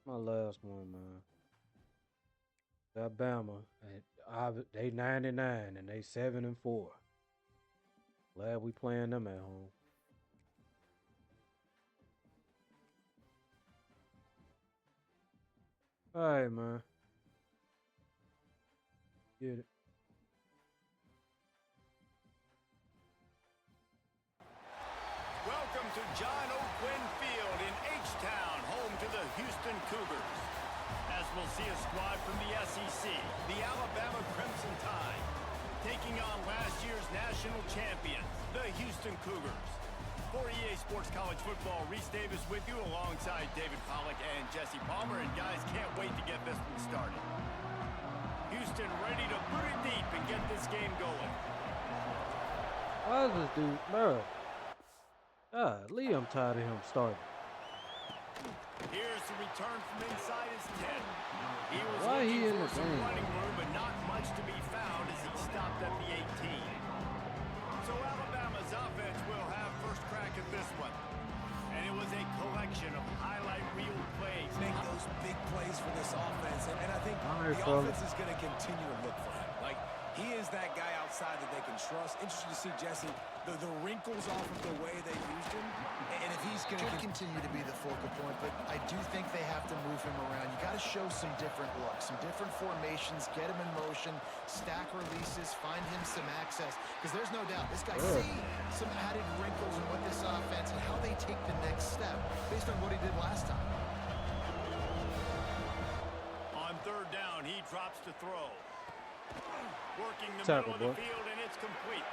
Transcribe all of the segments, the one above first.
My last one, man. That Bama, they 99 and they 7-4. Glad we playing them at home. All right, man. Get it. Welcome to John O'Quinn Field in H-Town, home to the Houston Cougars. As we'll see a squad from the SEC, the Alabama Crimson Tide, taking on last year's national champions, the Houston Cougars. For EA Sports College Football, Reese Davis with you alongside David Pollack and Jesse Palmer. And guys, can't wait to get this one started. Houston ready to put it deep and get this game going. Why is this dude, bro? Lee, I'm tired of him starting. Here's the return from inside his 10. He was Why looking he in for the some game? running room, but not much to be found as he stopped at the 18. So Alabama's offense will have first crack at this one. And it was a collection of highlight reel plays. Make those big plays for this offense. And I think the offense is going to continue to look for him. Like, he is that guy outside that they can trust. Interesting to see, Jesse, the wrinkles off of the way they used him. And if he's going to continue to be the focal point, but I do think they have to move him around. You got to show some different looks, some different formations, get him in motion, stack releases, find him some access. Because there's no doubt, this guy sees some added wrinkles in what this offense and how they take the next step based on what he did last time. On third down, he drops to throw. Working the Tackle, middle of the field, and it's complete.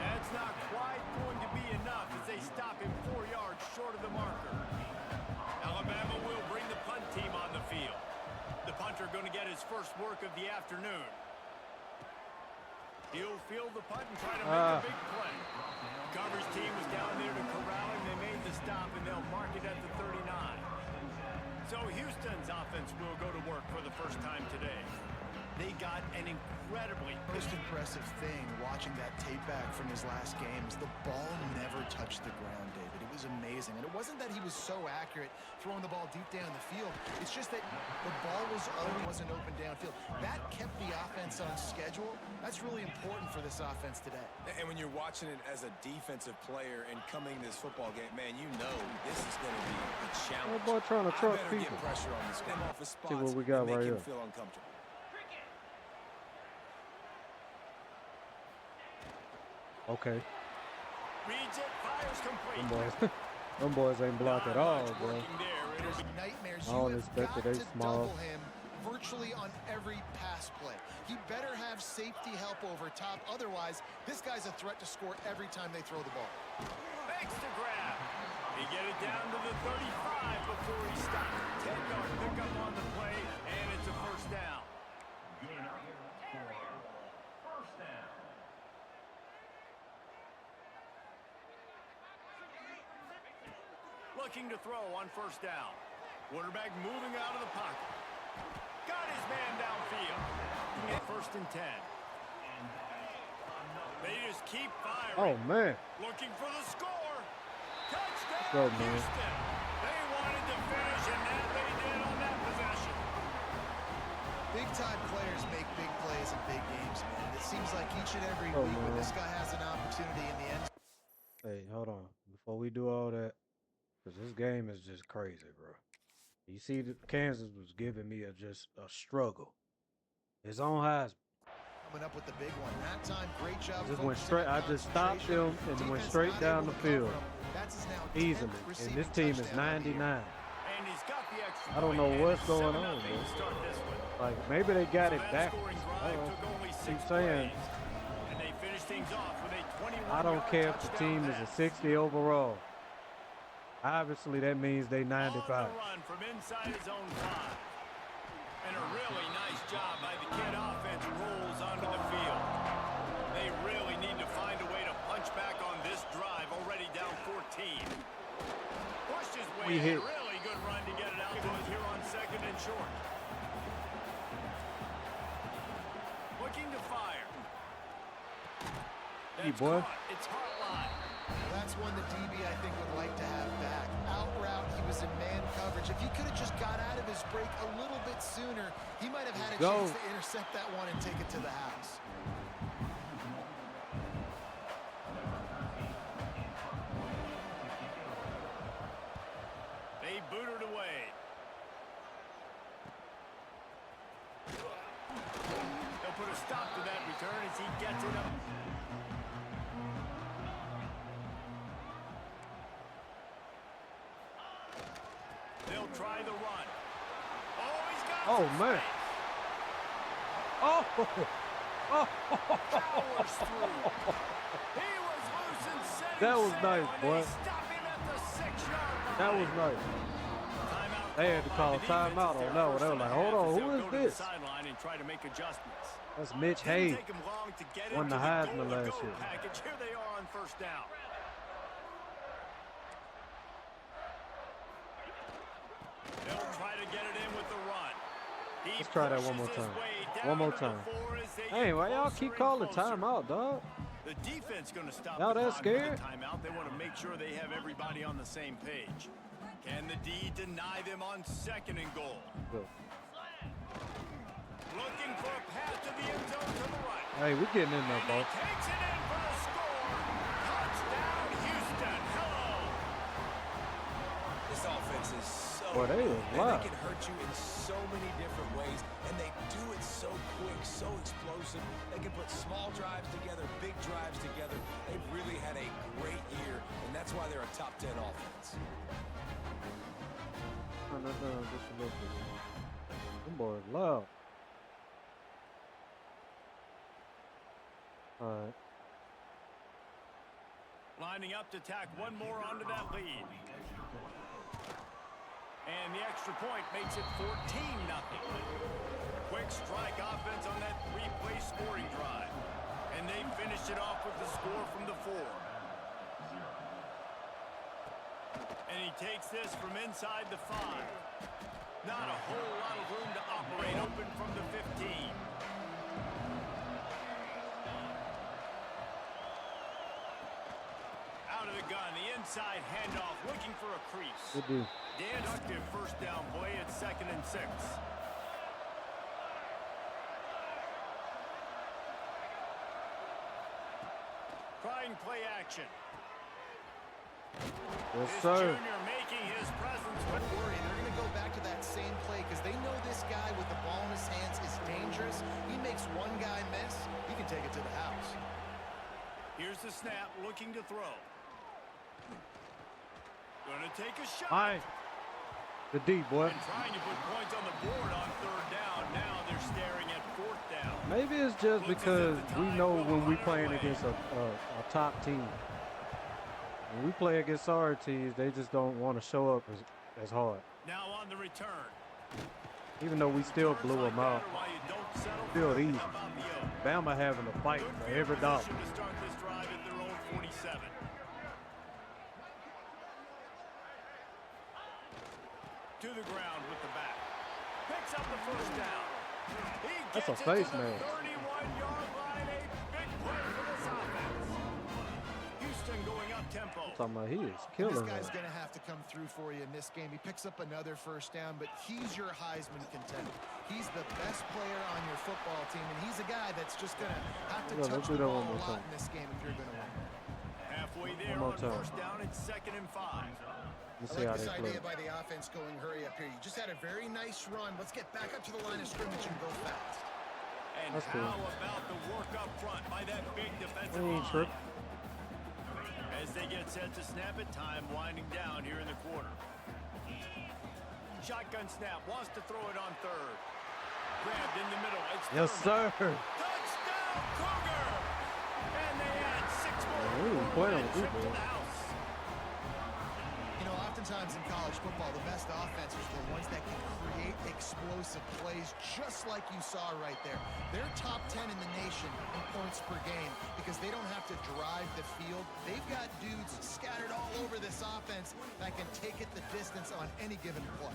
That's not quite going to be enough as they stop him 4 yards short of the marker. Alabama will bring the punt team on the field. The punter going to get his first work of the afternoon. He'll field the punt and try to make a big play. Coverage team was down there to corral him. They made the stop, and they'll mark it at the 39. So Houston's offense will go to work for the first time today. They got an incredibly... Most impressive thing watching that tape back from his last game is the ball never touched the ground, David. It was amazing. And it wasn't that he was so accurate throwing the ball deep down the field. It's just that the ball wasn't open downfield. That kept the offense on schedule. That's really important for this offense today. And when you're watching it as a defensive player and coming to this football game, man, you know this is going to be a challenge. That boy trying to truck I better people. get pressure on this guy off his spots. See what we got make right him here. feel uncomfortable. Okay. Reads it, fires complete. Them boys ain't blocked at all, bro. There's nightmares. I don't You expect have that got they to small. double him virtually on every pass play. He better have safety help over top. Otherwise, this guy's a threat to score every time they throw the ball. Makes the grab. He get it down to the 35 before he stops. 10-yard pickup on the play, and it's a first down. Looking to throw on first down. Quarterback moving out of the pocket. Got his man downfield. At first and 10. They just keep firing. Oh, man. Looking for the score. Touchdown, Go, man. Houston. They wanted to finish, and that they did on that possession. Big-time players make big plays in big games, man. It seems like each and every week when man. this guy has an opportunity in the end. Hey, hold on. Before we do all that, because this game is just crazy, bro. You see, Kansas was giving me just a struggle. His own Heisman. Coming up with the big one. That time, great job. Just went straight. I just stopped them and went straight down the field easily. And this team is 99. And he's got the extra I don't know point, what's and going 7-0 on, to bro. start this one. Like, maybe they got So it that back. scoring drive took only 6 Keep saying, plays, and they finished things off with a 21-yard I don't care if the touchdown team is pass. a 60 overall. Obviously, that means they 95. On the run from inside his own 5. And a really nice job by the kid. Offense rolls onto the field. They really need to find a way to punch back on this drive, already down 14. Pushed his way in. Really good run to get it out to us here on second and short. Looking to fire. Hey, That's boy. caught. It's hotline. That's one the DB, I think, would like to have back. Out route, he was in man coverage. If he could have just got out of his break a little bit sooner, he might have had a Go. chance to intercept that one and take it to the house. They booted away. They'll put a stop to that return as he gets it up. They'll try the run. Oh, he's got Oh, some man. space. Oh, Powers through. He was loose and setting That was sail, nice, and boy. they stop him at the 6-yard line. that was nice. Timeout They had to called call by the timeout defense. on that one. It's They their were like, first hold and a on, half who as is they'll go to this? the sideline and try to make adjustments. That's Mitch Didn't Hayes. take him long to get Won into the the Heisman goal-to-go last year. package. Here they are on first down. They'll try to get it in with the run. He Let's try that one more pushes his time. way One down more to the time. 4 as they Hey, get why y'all closer keep and calling closer. timeout, dog? The defense going to stop Y'all the that clock with scared? the timeout. They want to make sure they have everybody on the same page. Can the D deny them on 2nd and goal? Go. Looking for a path to the end zone to the right. Hey, we getting in there, And he boss. takes it in for the score. Touchdown, Houston. Hello. This offense is so Boy, they good, was and live. they can hurt you in so many different ways, and they do it so quick, so explosive. They can put small drives together, big drives together. They've really had a great year, and that's why they're a top 10 offense. Turn that down just a little bit. Them boys loud. All right. Lining up to tack one more onto that lead. And the extra point makes it 14-0. Quick strike offense on that 3-play scoring drive. And they finished it off with the score from the 4. And he takes this from inside the 5. Not a whole lot of room to operate, open from the 15. Out of the gun, the inside handoff, looking for a crease. Good dude. Productive first down play at 2nd and 6. Trying play action. Yes, This sir. junior making his presence. Don't worry, they're going to go back to that same play because they know this guy with the ball in his hands is dangerous. He makes one guy miss, he can take it to the house. Here's the snap, looking to throw. Gonna take a shot. All right. The D, boy. And trying to put points on the board on 3rd down. Now they're staring at 4th down. Maybe it's just because we know when we playing against a top team. When we play against our teams, they just don't want to show up as hard. Now on the return. Even though we still blew them out. Still easy. Bama having a fight for every dollar. To start this drive at their own 47. To the ground with the back. Picks up the first down. He That's a gets it face to the mask. 31-yard line. A big play for this offense. Houston going up tempo. I'm talking about he is This killing guy's them. going to have to come through for you in this game. He picks up another first down, but he's your Heisman contender. He's the best player on your football team, and he's a guy that's just going to have to Yeah, let's touch do the that ball one a more lot time. in this game if you're going to win. Halfway there more on time. first down. It's 2nd and 5. Let's I see how like this they play. idea by the offense going hurry up here. You just had a very nice run. Let's get back up to the line of scrimmage and go fast. And That's how cool. about the work up front by that big defensive We ain't line? tripping. As they get set to snap it, time winding down here in the quarter. Shotgun snap, wants to throw it on 3rd. Grabbed in the middle. It's Yes, third. sir. Touchdown, Cougar! And they add 6 more. we were playing with Trip these to boys. the house. You know, oftentimes in college football, the best offenses are the ones that can create explosive plays just like you saw right there. They're top 10 in the nation in points per game because they don't have to drive the field. They've got dudes scattered all over this offense that can take it the distance on any given play.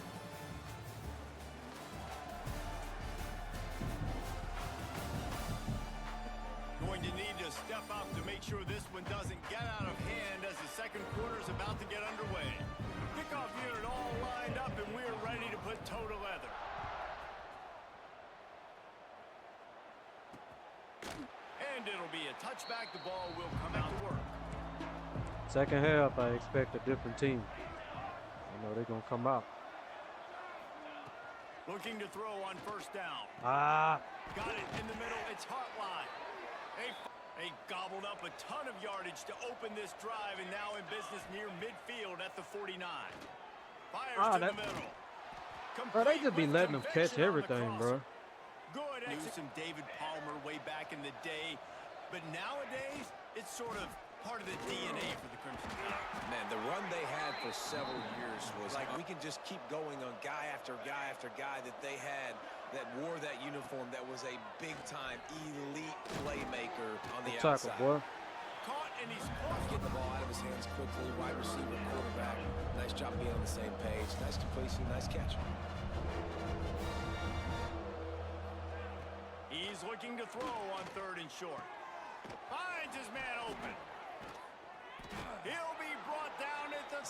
Going to need to step up to make sure this one doesn't get out of hand as the second quarter is about to get underway. Kickoff unit all lined up, and we're ready to put toe to leather. And it'll be a touchback. The ball will come out to work. Second half, I expect a different team. I know they're going to come out. Looking to throw on first down. Ah. Got it in the middle. It's Hotline. They gobbled up a ton of yardage to open this drive, and now in business near midfield at the 49. Fires to the middle. Bro, they just be letting them catch everything, bro. Good. Knew some David Palmer way back in the day, but nowadays it's sort of part of the DNA for the Crimson Tide. Man, the run they had for several years was like we can just keep going on guy after guy after guy that they had that wore that uniform that was a big-time elite playmaker on the outside. Boy. Caught and he's close. Getting the ball out of his hands quickly, wide receiver, quarterback. Nice job being on the same page. Nice completion, nice catch. He's looking to throw on 3rd and short. Finds his man open. He'll be brought down at the...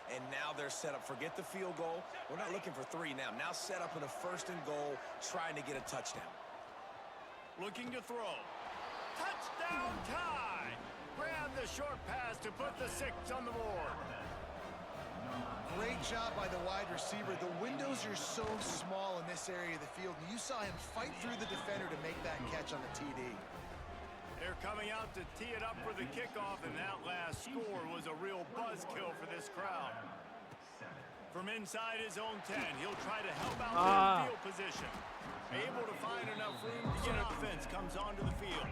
And now they're set up. Forget the field goal. We're not looking for 3 now. Now set up in a 1st and goal, trying to get a touchdown. Looking to throw. Touchdown tie. Grab the short pass to put the 6 on the board. Great job by the wide receiver. The windows are so small in this area of the field. You saw him fight through the defender to make that catch on the TD. They're coming out to tee it up for the kickoff, and that last score was a real buzzkill for this crowd. From inside his own 10, he'll try to help out their field position. Able to find enough room to get offense comes onto the field.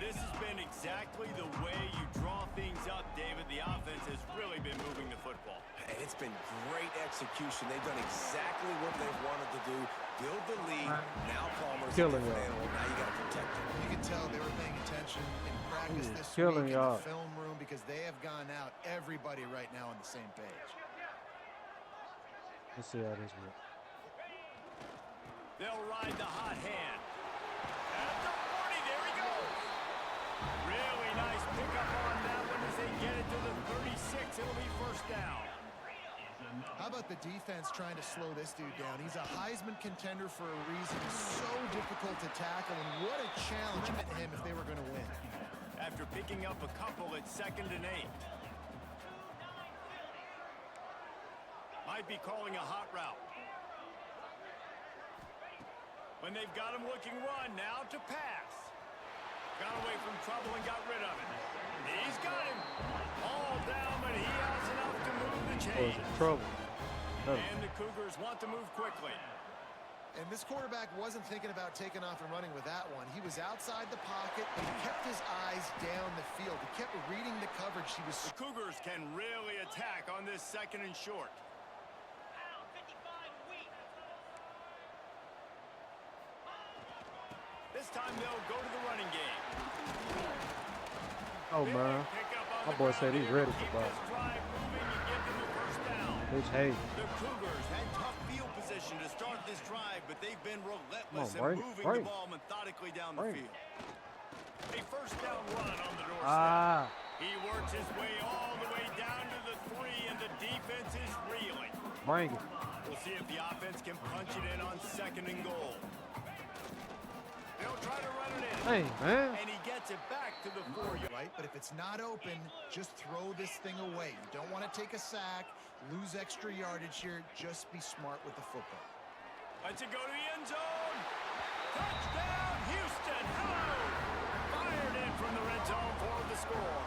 This has been exactly the way you draw things up, David. The offense has really been moving the football. And it's been great execution. They've done exactly what they've wanted to do. Build the lead. Now Palmer's killing a different y'all. animal. Now you got to protect him. You can tell they were paying attention in practice this week killing in y'all. the film room because they have gone out, everybody right now on the same page. Let's see how this works. They'll ride the hot hand. At the 40, there he goes. Really nice pickup on that one as they get it to the 36. It'll be first down. How about the defense trying to slow this dude down? He's a Heisman contender for a reason. He's so difficult to tackle, and what a challenge to him if they were going to win. After picking up a couple at 2nd and 8. Might be calling a hot route. When they've got him looking run, now to pass. Got away from trouble and got rid of it. He's got him. All down, but he has enough to move the chains. Trouble. And the Cougars want to move quickly. And this quarterback wasn't thinking about taking off and running with that one. He was outside the pocket, but he kept his eyes down the field. He kept reading the coverage. The Cougars can really attack on this 2nd and short. This time they'll go to the running game. Oh, man. My boy said he's ready for ball. It's Hayes. The Cougars had tough field position to start this drive, but they've been relentless in moving the ball methodically down the field. A first down run on the doorstep. He works his way all the way down to the 3, and the defense is reeling. Bring it. We'll see if the offense can punch it in on 2nd and goal. They'll try to run it in. Hey, man. And he gets it back to the 4-yard. Right, but if it's not open, just throw this thing away. You don't want to take a sack, lose extra yardage here. Just be smart with the football. Let's it go to the end zone. Touchdown, Houston. Hello. Fired in from the red zone for the score.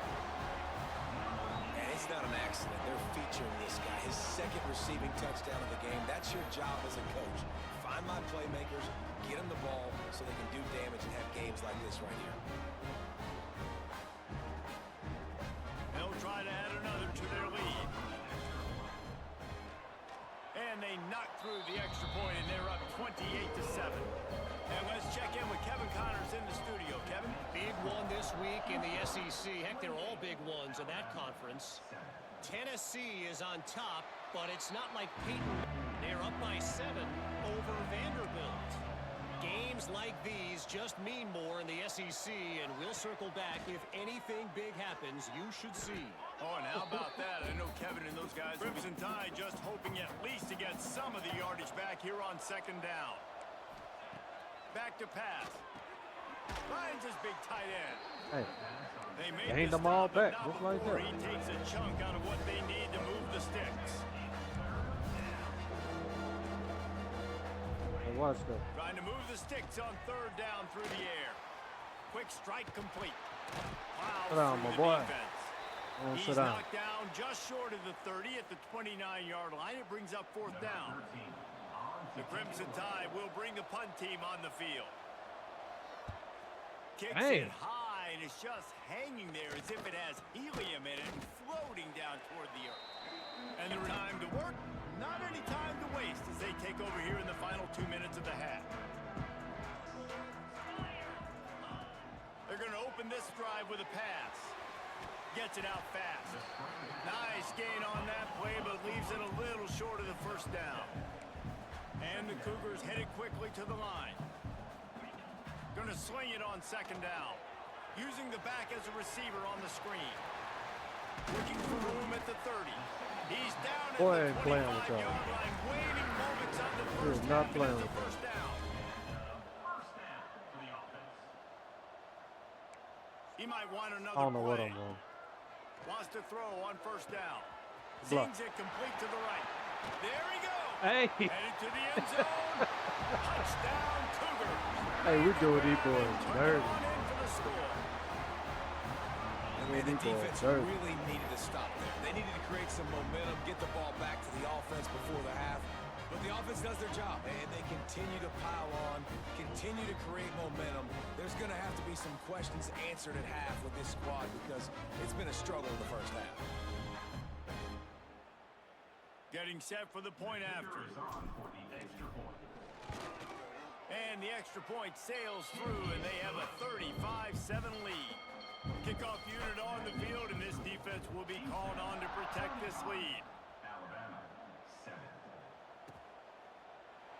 And it's not an accident. They're featuring this guy. His 2nd receiving touchdown of the game. That's your job as a coach. Find my playmakers, get them the ball so they can do damage and have games like this right here. They'll try to add another to their lead. And they knock through the extra point, and they're up 28-7. And let's check in with Kevin Connors in the studio. Kevin? Big one this week in the SEC. Heck, they're all big ones in that conference. Tennessee is on top, but it's not like Peyton. They're up by 7 over Vanderbilt. Games like these just mean more in the SEC, and we'll circle back. If anything big happens, you should see. Oh, and how about that? I know Kevin and those guys. Crimson Tide just hoping at least to get some of the yardage back here on 2nd down. Back to pass. Finds his big tight end. Hey, They make gained the them all stop, but back, not just like before that. he takes a chunk out of what they need to move the sticks. Hey, watch that. Trying to move the sticks on third down through the air. Quick strike complete. Plows Sit down, through my the boy. defense. Don't He's sit down. knocked down just short of the 30 at the 29-yard line. It brings up fourth down. The Crimson Tide will bring the punt team on the field. Kicks it high, and it's just hanging there as if it has helium in it and floating down toward the earth. And the time to work, not any time to waste as they take over here in the final 2 minutes of the half. They're going to open this drive with a pass. Gets it out fast. Nice gain on that play, but leaves it a little short of the first down. And the Cougars headed quickly to the line. Going to sling it on second down. Using the back as a receiver on the screen. Looking for room at the 30. He's down at the 25-yard line. Waiting moments on the first He's not down. playing The with first down. He might want another I don't know what play. I'm doing. Wants to throw on first down. Block. Sings it complete to the right. There he goes. Hey, Headed to the end zone. Touchdown, Cougars. hey, we doing these boys dirty. On in for the score. I mean, the defense really needed to stop there. They needed to create some momentum, get the ball back to the offense before the half. But the offense does their job, and they continue to pile on, continue to create momentum. There's going to have to be some questions answered at half with this squad because it's been a struggle in the first half. Getting set for the point after. And the extra point sails through, and they have a 35-7 lead. Kickoff unit on the field, and this defense will be called on to protect this lead.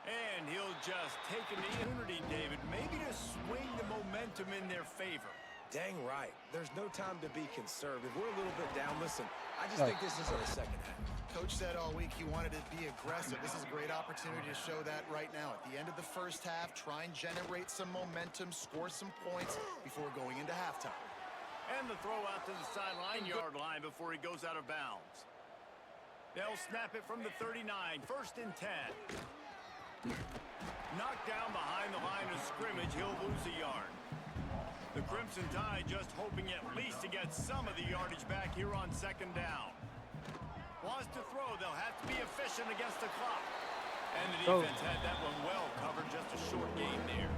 And he'll just take an opportunity, David, maybe to swing the momentum in their favor. Dang right. There's no time to be conservative. We're a little bit down. Listen, I just think this is in the second half. Coach said all week he wanted to be aggressive. This is a great opportunity to show that right now. At the end of the first half, try and generate some momentum, score some points before going into halftime. And the throw out to the sideline, yard line before he goes out of bounds. They'll snap it from the 39, first and 10. Knocked down behind the line of scrimmage, he'll lose a yard. The Crimson Tide just hoping at least to get some of the yardage back here on second down. Wants to throw, they'll have to be efficient against the clock. And the defense had that one well covered, just a short gain there.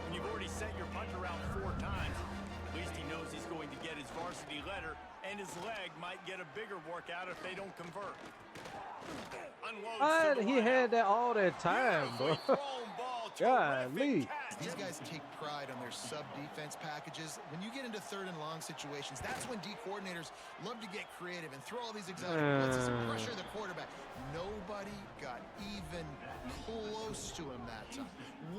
When you've already sent your punter out 4 times, at least he knows he's going to get his varsity letter, and his leg might get a bigger workout if they don't convert. He had that all that time, bro. Golly. These guys take pride on their sub-defense packages. When you get into third and long situations, that's when D coordinators love to get creative and throw all these exotic blitzes and pressure the quarterback. Nobody got even close to him that time.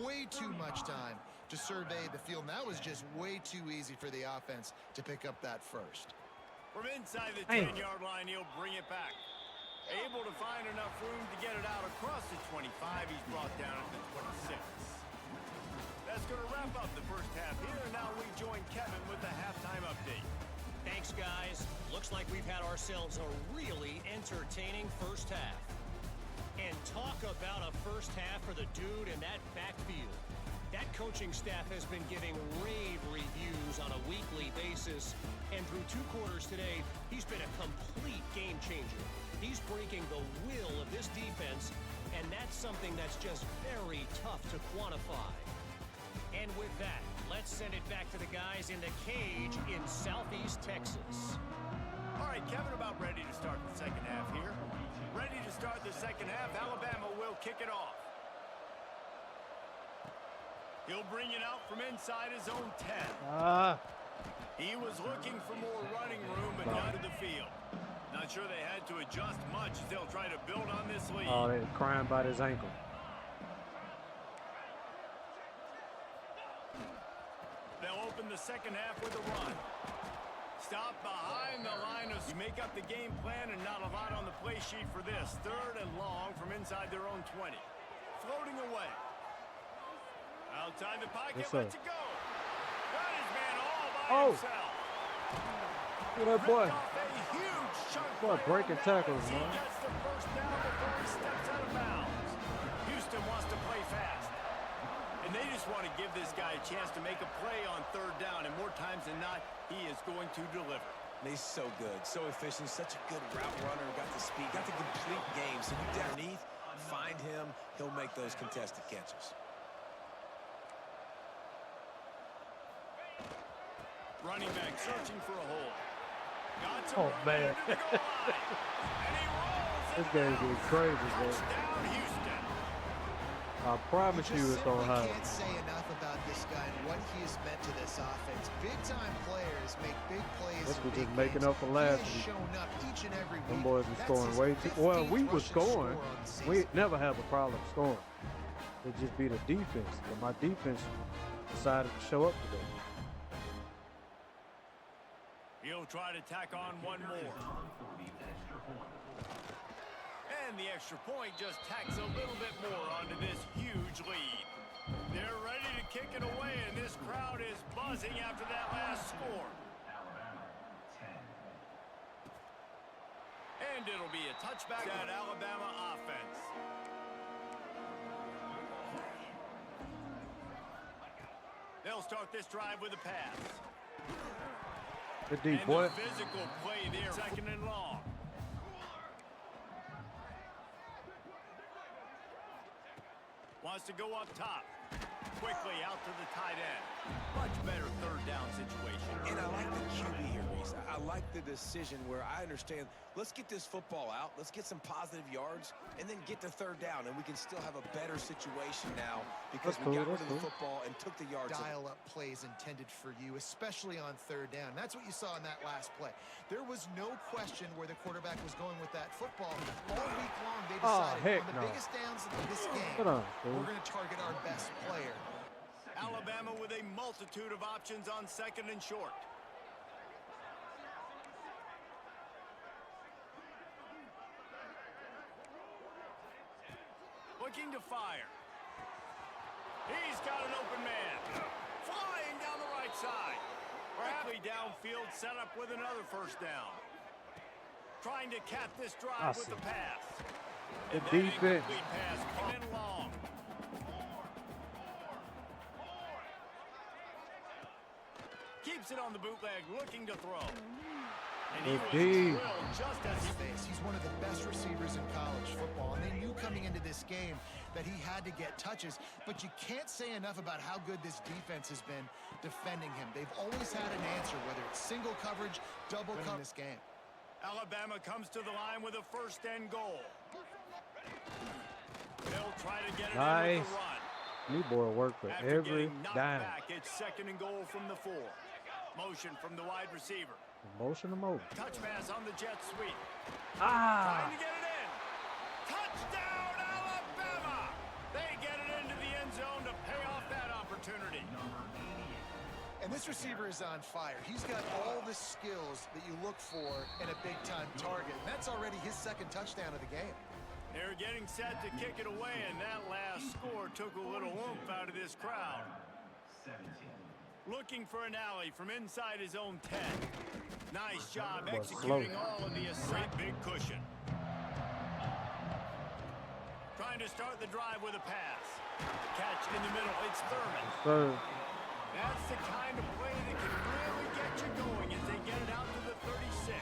Way too much time to survey the field. And that was just way too easy for the offense to pick up that first. From inside the 10-yard line, he'll bring it back. Able to find enough room to get it out across the 25. He's brought down at the 26. That's going to wrap up the first half here. And now we join Kevin with the halftime update. Thanks, guys. Looks like we've had ourselves a really entertaining first half. And talk about a first half for the dude in that backfield. That coaching staff has been giving rave reviews on a weekly basis. And through 2 quarters today, he's been a complete game changer. He's breaking the will of this defense, and that's something that's just very tough to quantify. And with that, let's send it back to the guys in the cage in Southeast Texas. All right, Kevin, about ready to start the second half here. Ready to start the second half. Alabama will kick it off. He'll bring it out from inside his own 10. He was looking for more running room, but not to the field. Not sure they had to adjust much as they'll try to build on this lead. Oh, they're crying about his ankle. They'll open the second half with a run. Stop behind the line of... You make up the game plan and not a lot on the play sheet for this. Third and long from inside their own 20. Floating away. Outside the pocket, lets it go. Got his man all by Oh. himself. Look at that boy. Ripped off a huge chunk Boy, play breaking on tackles, He man. gets the first down before he steps out of bounds. Houston wants to play fast. And they just want to give this guy a chance to make a play on third down. And more times than not, he is going to deliver. And he's so good, so efficient, such a good route runner, got the speed, got the complete game. So you get underneath, find him, he'll make those contested catches. Running back searching for a hole. Got Oh, man. And he rolls This it game's out. getting crazy, bro. Touchdown, Houston. I promise you it's simply on high. can't say enough about this guy and what he has meant to this offense. Big-time players make big plays. This in was big just making games. up for He last has week. shown up each and every Them week. boys were That's scoring his way too well. 15th We was rushing scoring. score on the season. We never have a problem scoring. It just be the defense. But my defense decided to show up today. He'll try to tack on one more. And the extra point just tacks a little bit more onto this huge lead. They're ready to kick it away, and this crowd is buzzing after that last score. And it'll be a touchback at Alabama offense. They'll start this drive with a pass. Good deep, And boy. the physical play there, second and long. Wants to go up top. Quickly out to the tight end. Much better third down situation. And I like the QB here, Reese. I like the decision where I understand, let's get this football out, let's get some positive yards, and then get to third down, and we can still have a better situation now because That's we cool, got rid that's of the cool. football and took the yards. Dial-up plays intended for you, especially on third down. That's what you saw in that last play. There was no question where the quarterback was going with that football. All week long, they decided heck on the no. biggest downs of this game, Hold on, we're dude. going to target our best player. Alabama with a multitude of options on second and short. Looking to fire. He's got an open man. Flying down the right side. Bradley downfield, set up with another first down. Trying to cap this drive with the pass. The And that defense. incomplete pass coming long. Keeps it on the bootleg, looking to throw. And he was Indeed. drilled just as he Space. He's one of the best receivers in college football, and they knew coming into this game that he had to get touches, but you can't say enough about how good this defense has been defending him. They've always had an answer, whether it's single coverage, double coverage in this game. Alabama comes to the line with a first and goal. They'll try to get it in Nice. with the run. New boy work for After every getting knocked dime. back, it's second and goal from the 4. Motion from the wide receiver. Motion to motion. Touch pass on the jet sweep. Ah! Trying to get it in. Touchdown, Alabama! They get it into the end zone to pay off that opportunity. And this receiver is on fire. He's got all the skills that you look for in a big-time target. And that's already his second touchdown of the game. They're getting set to kick it away, and that last score took a little oomph out of this crowd. Looking for an alley from inside his own 10. Nice job Was executing slow. all of the assigned big cushion. Trying to start the drive with a pass. Catch in the middle. It's Thurman. Third. That's the kind of play that can really get you going as they get it out to the 36.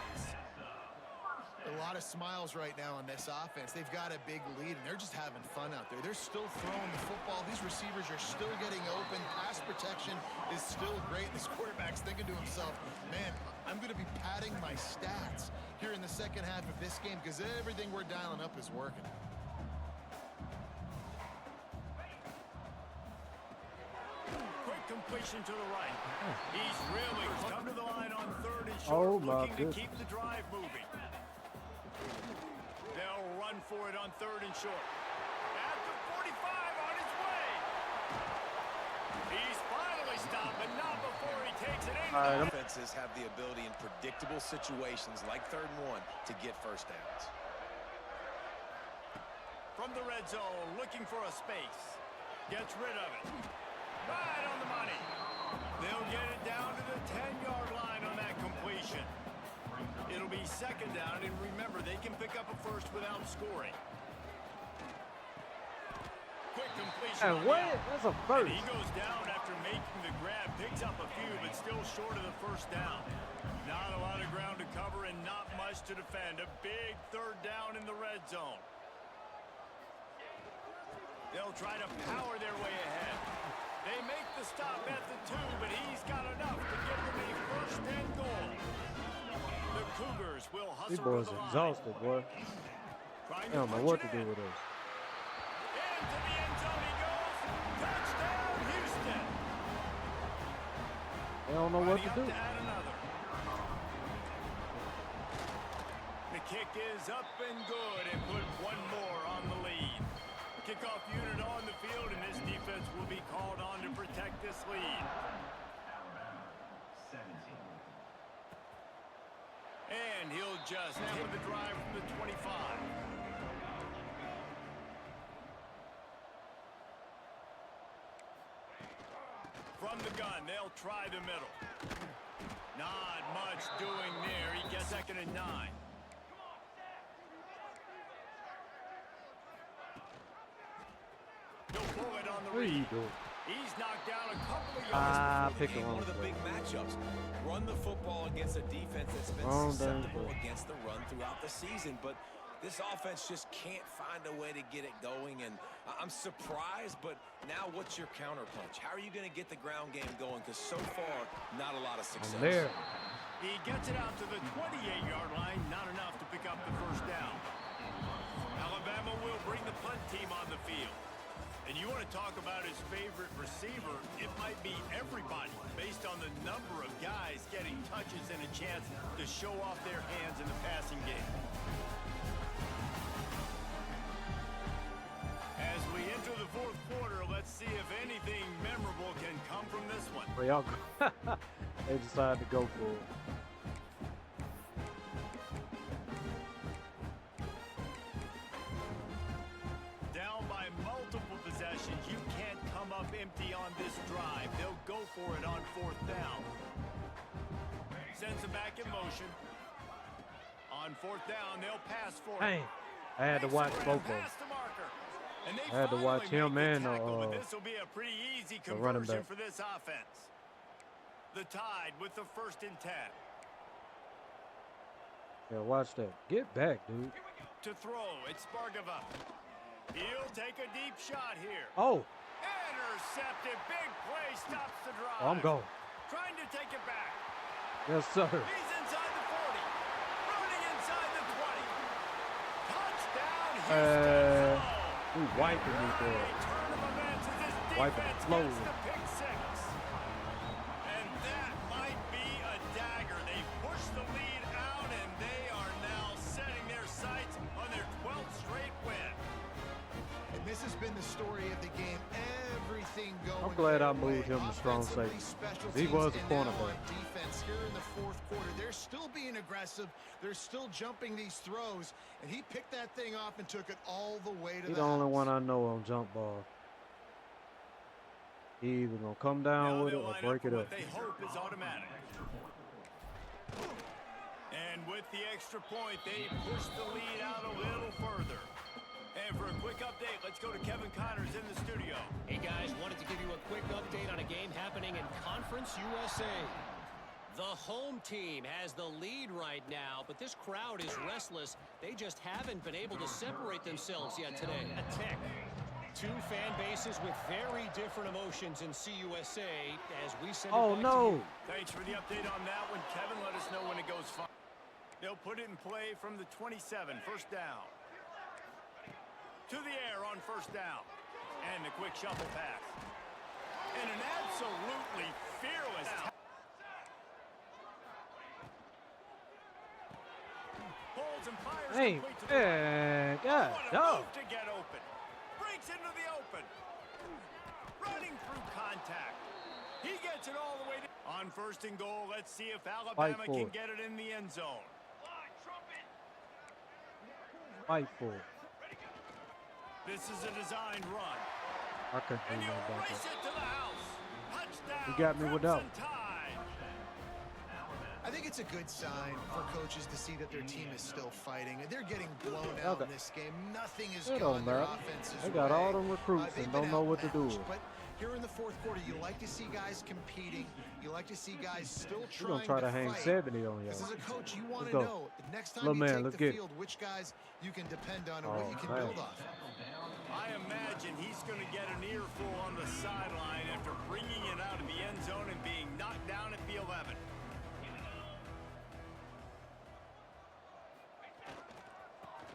A lot of smiles right now on this offense. They've got a big lead, and they're just having fun out there. They're still throwing the football. These receivers are still getting open. Pass protection is still great. This quarterback's thinking to himself, man, I'm going to be padding my stats here in the second half of this game because everything we're dialing up is working. Quick completion to the right. He's really come to the line on third and Oh, short, my looking to goodness. keep the drive moving. They'll run for it on third and short. At the 45 on his way. He's finally stopped, but not before he takes it in. All right, Offenses have the ability in predictable situations like 3rd and 1 to get first downs. From the red zone, looking for a space. Gets rid of it. Right on the money. They'll get it down to the 10-yard line on that completion. It'll be second down, and remember, they can pick up a first without scoring. Quick completion. Hey, what? That's a first. And he goes down after making the grab, picks up a few, but still short of the first down. Not a lot of ground to cover and not much to defend. A big third down in the red zone. They'll try to power their way ahead. They make the stop at the 2, but he's got enough to give them a first and goal. The Cougars will hustle. These boys are exhausted, boy. I don't know what to do with this. Into the end zone he goes. Touchdown, Houston. They don't know what to do. The kick is up and good and put one more on the lead. Kickoff unit on the field, and this defense will be called on to protect this lead. And he'll just hit the drive from the 25. From the gun, they'll try the middle. Not much doing there. He gets 2nd and 9. He'll pull it on the What are you read. doing? He's knocked down a couple of yards. Pick the One wrong of the play. big matchups. Run the football against a defense that's been Wrong susceptible damn play. against the run throughout the season. But this offense just can't find a way to get it going. And I'm surprised, but now what's your counterpunch? How are you going to get the ground game going? Because so far, not a lot of success. I'm there. He gets it out to the 28-yard line. Not enough to pick up the first down. Alabama will bring the punt team on the field. And you want to talk about his favorite receiver, it might be everybody based on the number of guys getting touches and a chance to show off their hands in the passing game. As we enter the fourth quarter, let's see if anything memorable can come from this one. Well, y'all, they decided to go for it. You can't come up empty on this drive. They'll go for it on 4th down. Sends them back in motion. On 4th down, they'll pass for it. Dang. I had to watch both of them. I had to watch him and this will be a pretty easy the running conversion back. for this offense. The Tide with the 1st and 10. Yeah, watch that. Get back, dude. To throw, it's Spargava. He'll take a deep shot here. Oh. Intercepted. Big play stops the drive. I'm going. Trying to take it back. Yes, sir. He's inside the 40. Running inside the 20. Touchdown, Houston. He wiping me for it. Turn of events as this Wiping defense the flow. gets the pick 6. And that might be a dagger. They push the lead out, and they are now setting their sights on their 12th straight win. And this has been the story of the game. Everything going. I'm glad I their way. moved him to strong Offensively, safety. special He teams, was a and now cornerback. on defense here in the fourth quarter. They're still being aggressive. They're still jumping these throws. And he picked that thing off and took it all the way to He's the the only house. one I know on jump ball. He either gonna come down Now with it they'll or line break for it what up. they hope is automatic. And with the extra point, they push the lead out a little further. And for a quick update, let's go to Kevin Connors in the studio. Hey guys, wanted to give you a quick update on a game happening in Conference USA. The home team has the lead right now, but this crowd is restless. They just haven't been able to separate themselves yet today. A tick. Two fan bases with very different emotions in CUSA as we send it Oh back to no! you. Thanks for the update on that one, Kevin. Let us know when it goes fine. They'll put it in play from the 27, 1st down. To the air on 1st down. And the quick shuffle pass. And an absolutely fearless. Holds and fires Hey, complete to the right. God, What a dog. move to get open. Breaks into the open. Running through contact. He gets it all the way to... On 1st and goal, let's see if Alabama for can it. get it in the end zone. Fight for it. This is a designed run. I couldn't And do you'll nothing about race that. it to the house. He got me with that one. I think it's a good sign for coaches to see that their team is still fighting. They're getting blown out in this game. Nothing is going their offense's way. They got all them recruits and don't know what to do with. But here in the fourth quarter, you like to see guys competing. You like to see guys still trying We're gonna try to hang 70 on y'all. As a coach, you want to know the next time you take the field, which guys you can depend on and what you can build off of. I imagine he's going to get an earful on the sideline after bringing it out of the end zone and being knocked down at the 11.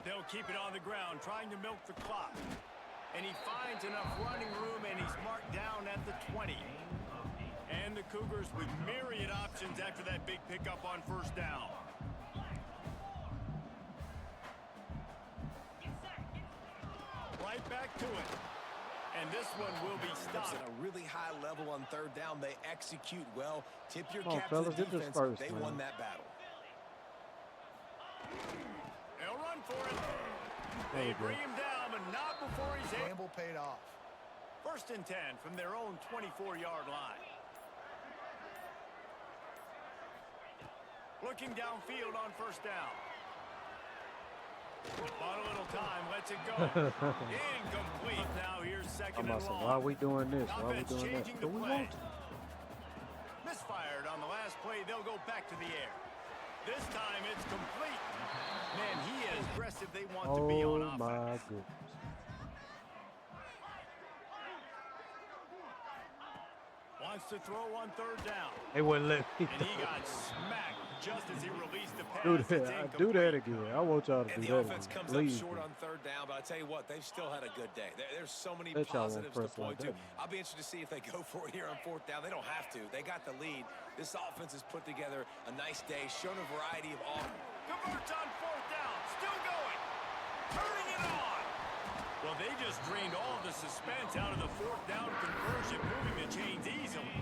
They'll keep it on the ground, trying to milk the clock. And he finds enough running room, and he's marked down at the 20. And the Cougars with myriad options after that big pickup on first down. Right back to it. And this one will be stopped. At a really high level on third down. They execute well. Tip your Come on, cap fellas, to the get this defense. first, They man. won that battle. They'll run for it. They bring him down, but not before he's able. Gamble paid off. 1st and 10 from their own 24-yard line. Looking downfield on first down. Bought a little time, lets it go. Incomplete. Now here's second and long. Why are we doing this? Why are we doing that? Do we want to? Misfired on the last play. They'll go back to the air. This time it's complete. Man, he is aggressive. They want to be on offense. Oh my goodness. Wants to throw on third down. They wouldn't let me. And he got smacked just as he released the pass. Do that again. I want y'all to And do the that offense again. comes Please. up short on third down, but I tell you what, they've still had a good day. There's so many Bet y'all won't positives to press like point to. that. I'll be interested to see if they go for it here on fourth down. They don't have to. They got the lead. This offense has put together a nice day, shown a variety of offense. Converts on fourth down. Still going. Turning it on. Well, they just drained all the suspense out of the fourth down conversion, moving the chains easily.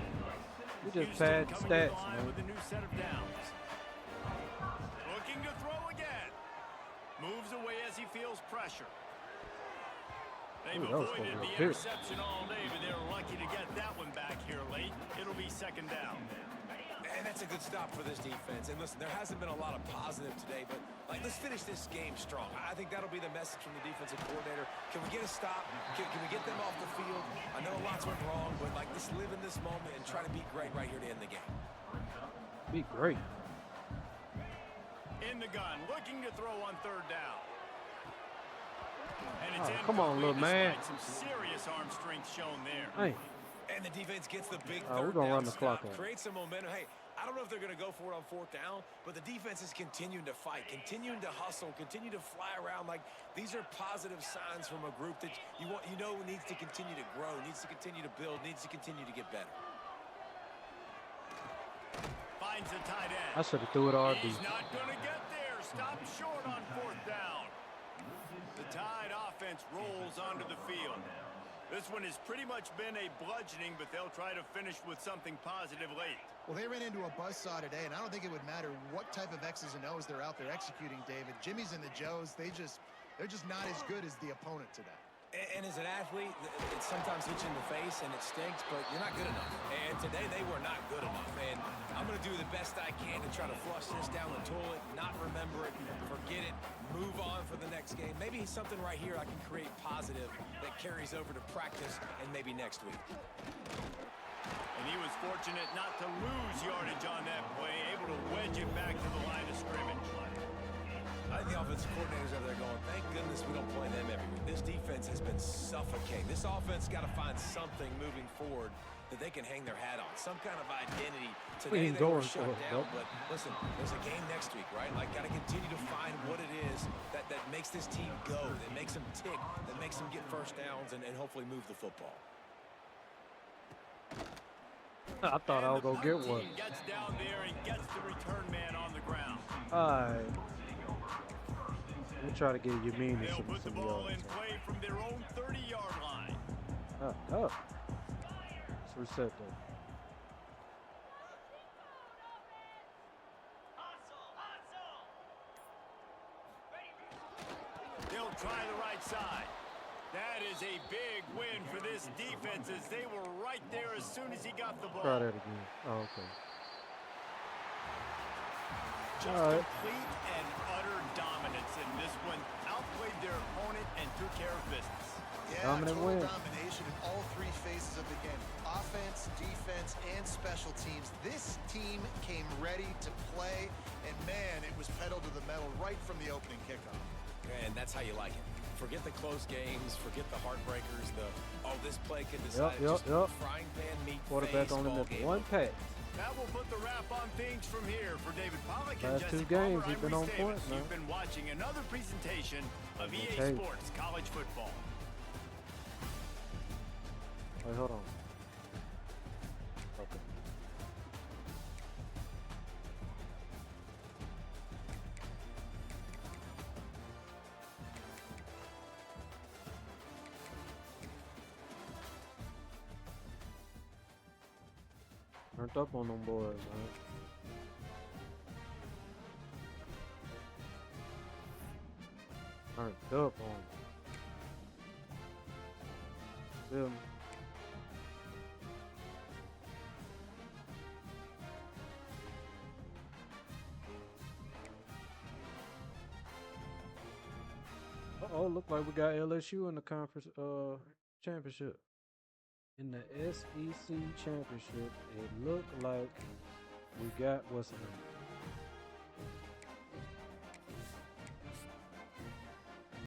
We just Houston pad coming to the stats, line man. with a new set of downs. Looking to throw again. Moves away as he feels pressure. They've avoided the interception all day, but they're lucky to get that one back here late. It'll be second down. And that's a good stop for this defense. And listen, there hasn't been a lot of positive today, but let's finish this game strong. I think that'll be the message from the defensive coordinator. Can we get a stop? Can we get them off the field? I know lots went wrong, but let's live in this moment and try to be great right here to end the game. Be great. In the gun, looking to throw on third down. And it's come on, little man. Some serious arm strength shown there. Hey. And the defense gets the big We're third gonna down run the clock stop, on. creates some momentum. Hey, I don't know if they're going to go for it on fourth down, but the defense is continuing to fight, continuing to hustle, continue to fly around. These are positive signs from a group that needs to continue to grow, needs to continue to build, needs to continue to get better. Finds the tight end. I should have threw it RB. He's not going to get there. Stop short on fourth down. The Tide offense rolls onto the field. This one has pretty much been a bludgeoning, but they'll try to finish with something positive late. Well, they ran into a buzzsaw today, and I don't think it would matter what type of X's and O's they're out there executing, David. Jimmy's and the Joes, they're just not as good as the opponent today. And as an athlete, it sometimes hits you in the face and it stinks, but you're not good enough. And today they were not good enough. And I'm going to do the best I can to try to flush this down the toilet, not remember it, forget it, move on for the next game. Maybe something right here I can create positive that carries over to practice and maybe next week. And he was fortunate not to lose yardage on that play, able to wedge it back to the line of scrimmage. I think the offensive coordinators over there going, thank goodness we don't play them every week. This defense has been suffocating. This offense got to find something moving forward that they can hang their hat on, some kind of identity. Today they were shut down, but listen, there's a game next week, right? Got to continue to find what it is that makes this team go, that makes them tick, that makes them get first downs and hopefully move the football. I thought I was going to get one. Gets down there and gets the return man on the ground. All right. We'll try to get you mean They'll some put the ball in yards. play from their own 30-yard line. Let's reset that. They'll try the right side. That is a big win for this defense as they were right there as soon as he got the ball. Try that again. Oh, okay. Just complete and utter dominance in this one. Outplayed their opponent and took care of business. Yeah, Dominant total win. domination in all three phases of the game. Offense, defense, and special teams. This team came ready to play, and man, it was pedal to the metal right from the opening kickoff. And that's how you like it. Forget the close games, forget the heartbreakers, this play could decide Yep. frying pan meat Quarterback face, only ball missed game one pass. That will put the wrap on things from here for David Pollack and Last Jesse two games, Palmer. he's I'm been Reese on Davis. point, man. You've been watching another presentation of EA Okay. Sports College Football. Wait, hold on. Okay. Turned up on them boys, man. Turned up on them. Feel me? Uh-oh, look like we got LSU in the conference championship. In the SEC championship, it looked like we got what's the name?